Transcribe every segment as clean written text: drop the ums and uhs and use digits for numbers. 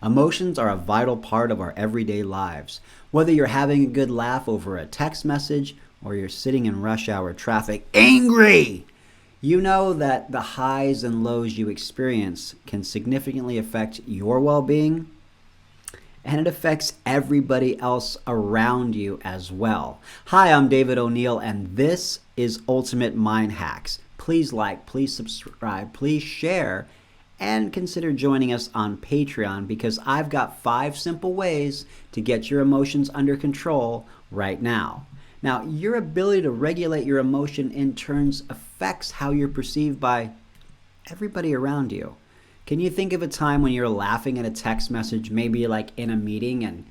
Emotions are a vital part of our everyday lives. Whether you're having a good laugh over a text message or you're sitting in rush hour traffic angry, you know that the highs and lows you experience can significantly affect your well being, and it affects everybody else around you as well. Hi, I'm David Oneal, and this is Ultimate Mind Hacks. Please like, please subscribe, please share, and consider joining us on Patreon because I've got 5 simple ways to get your emotions under control right now. Now, your ability to regulate your emotion in turns affects how you're perceived by everybody around you. Can you think of a time when you're laughing at a text message, maybe like in a meeting and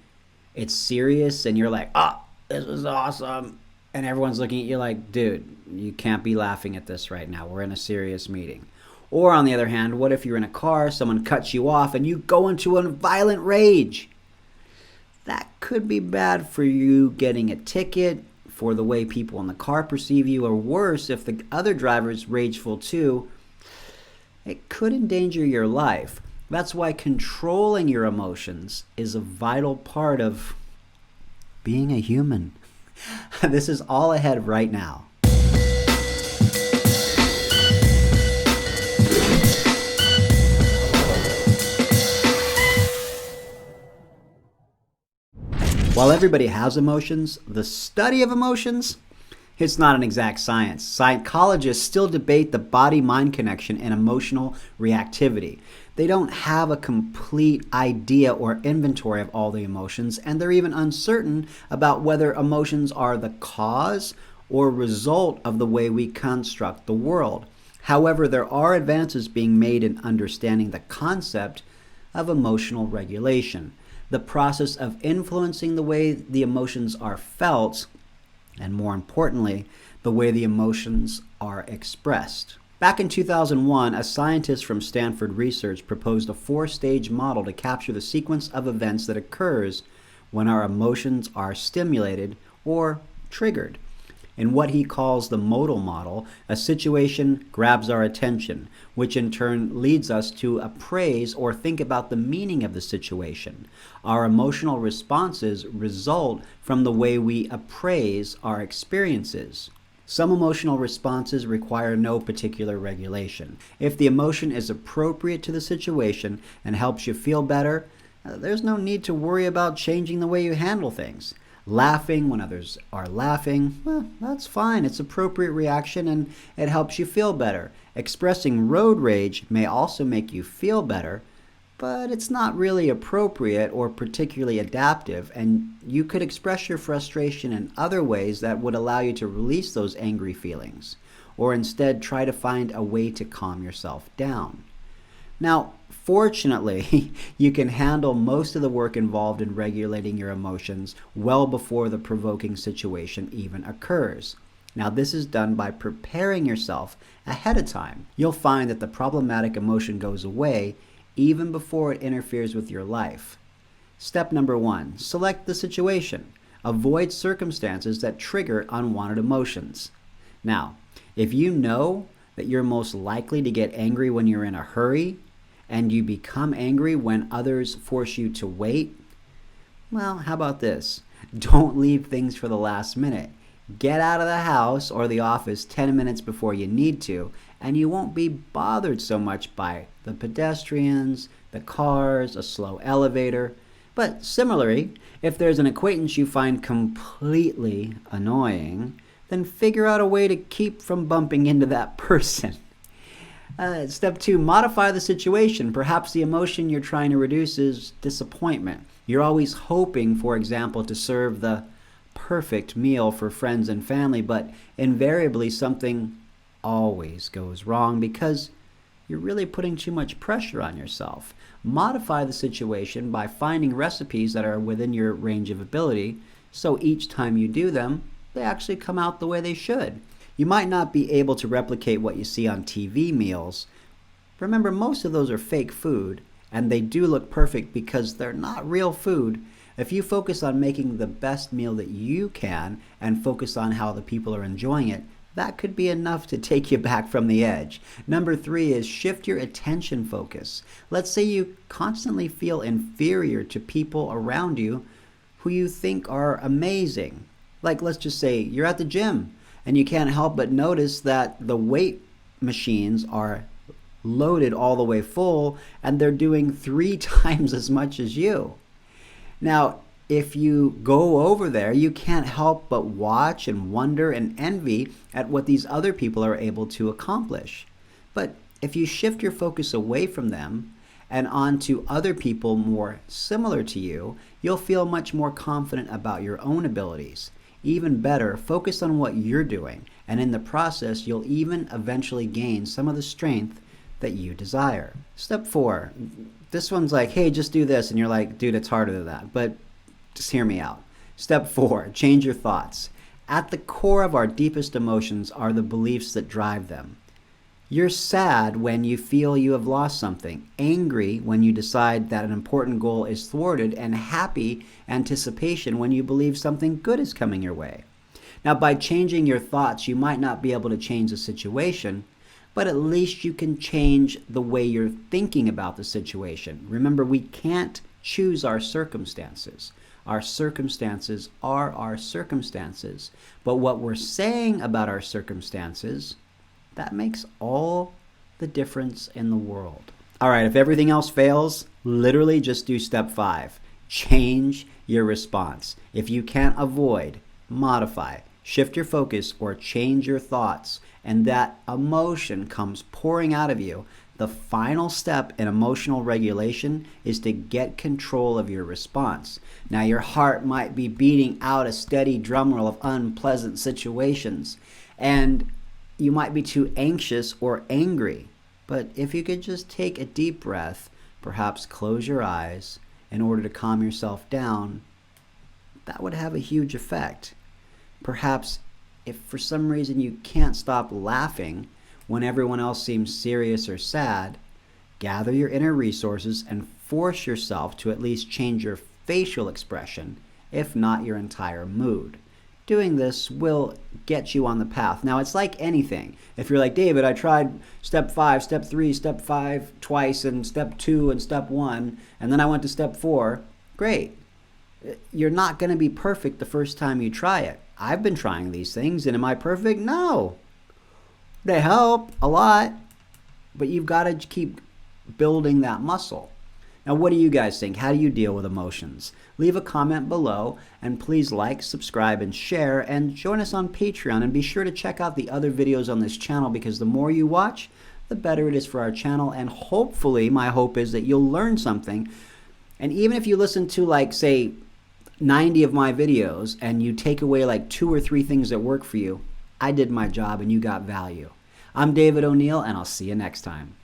it's serious and you're like, oh, this is awesome. And everyone's looking at you like, dude, you can't be laughing at this right now. We're in a serious meeting. Or on the other hand, what if you're in a car, someone cuts you off, and you go into a violent rage? That could be bad for you getting a ticket, for the way people in the car perceive you, or worse, if the other driver's rageful too, it could endanger your life. That's why controlling your emotions is a vital part of being a human. This is all ahead right now. While everybody has emotions, the study of emotions, it's not an exact science. Psychologists still debate the body-mind connection and emotional reactivity. They don't have a complete idea or inventory of all the emotions, and they're even uncertain about whether emotions are the cause or result of the way we construct the world. However, there are advances being made in understanding the concept of emotional regulation, the process of influencing the way the emotions are felt, and more importantly, the way the emotions are expressed. Back in 2001, a scientist from Stanford Research proposed a 4-stage model to capture the sequence of events that occurs when our emotions are stimulated or triggered. In what he calls the modal model, a situation grabs our attention, which in turn leads us to appraise or think about the meaning of the situation. Our emotional responses result from the way we appraise our experiences. Some emotional responses require no particular regulation. If the emotion is appropriate to the situation and helps you feel better, there's no need to worry about changing the way you handle things. Laughing when others are laughing, well, that's fine. It's appropriate reaction and it helps you feel better. Expressing road rage may also make you feel better, but it's not really appropriate or particularly adaptive, and you could express your frustration in other ways that would allow you to release those angry feelings, or instead try to find a way to calm yourself down. Now, fortunately, you can handle most of the work involved in regulating your emotions well before the provoking situation even occurs. Now, this is done by preparing yourself ahead of time. You'll find that the problematic emotion goes away even before it interferes with your life. Step number 1, select the situation. Avoid circumstances that trigger unwanted emotions. Now, if you know that you're most likely to get angry when you're in a hurry, and you become angry when others force you to wait, well, how about this? Don't leave things for the last minute. Get out of the house or the office 10 minutes before you need to, and you won't be bothered so much by the pedestrians, the cars, a slow elevator. But similarly, if there's an acquaintance you find completely annoying, then figure out a way to keep from bumping into that person. Step 2, modify the situation. Perhaps the emotion you're trying to reduce is disappointment. You're always hoping, for example, to serve the perfect meal for friends and family, but invariably something always goes wrong because you're really putting too much pressure on yourself. Modify the situation by finding recipes that are within your range of ability, so each time you do them, they actually come out the way they should. You might not be able to replicate what you see on TV meals. Remember, most of those are fake food, and they do look perfect because they're not real food. If you focus on making the best meal that you can and focus on how the people are enjoying it, that could be enough to take you back from the edge. Number 3 is shift your attention focus. Let's say you constantly feel inferior to people around you who you think are amazing. Like, let's just say you're at the gym and you can't help but notice that the weight machines are loaded all the way full and they're doing 3 times as much as you. Now, if you go over there, you can't help but watch and wonder and envy at what these other people are able to accomplish. But if you shift your focus away from them and onto other people more similar to you, you'll feel much more confident about your own abilities. Even better, focus on what you're doing, and in the process, you'll even eventually gain some of the strength that you desire. Step 4, this one's like, hey, just do this, and you're like, dude, it's harder than that, but just hear me out. Step 4, change your thoughts. At the core of our deepest emotions are the beliefs that drive them. You're sad when you feel you have lost something, angry when you decide that an important goal is thwarted, and happy anticipation when you believe something good is coming your way. Now, by changing your thoughts, you might not be able to change the situation, but at least you can change the way you're thinking about the situation. Remember, we can't choose our circumstances. Our circumstances are our circumstances. But what we're saying about our circumstances, that makes all the difference in the world. All right, if everything else fails, literally just do step 5. Change your response. If you can't avoid, modify, shift your focus, or change your thoughts, and that emotion comes pouring out of you, the final step in emotional regulation is to get control of your response. Now, your heart might be beating out a steady drum roll of unpleasant situations, and you might be too anxious or angry. But if you could just take a deep breath, perhaps close your eyes in order to calm yourself down, that would have a huge effect. Perhaps if for some reason you can't stop laughing when everyone else seems serious or sad, gather your inner resources and force yourself to at least change your facial expression, if not your entire mood. Doing this will get you on the path. Now, it's like anything. If you're like, David, I tried step 5, step 3, step 5 twice, and step 2 and step 1, and then I went to step 4, great. You're not going to be perfect the first time you try it. I've been trying these things, and am I perfect? No. They help a lot, but you've got to keep building that muscle. Now, what do you guys think? How do you deal with emotions? Leave a comment below, and please like, subscribe, and share, and join us on Patreon, and be sure to check out the other videos on this channel, because the more you watch, the better it is for our channel, and hopefully, my hope is that you'll learn something. And even if you listen to, like, say, 90 of my videos, and you take away like 2 or 3 things that work for you, I did my job and you got value. I'm David Oneal, and I'll see you next time.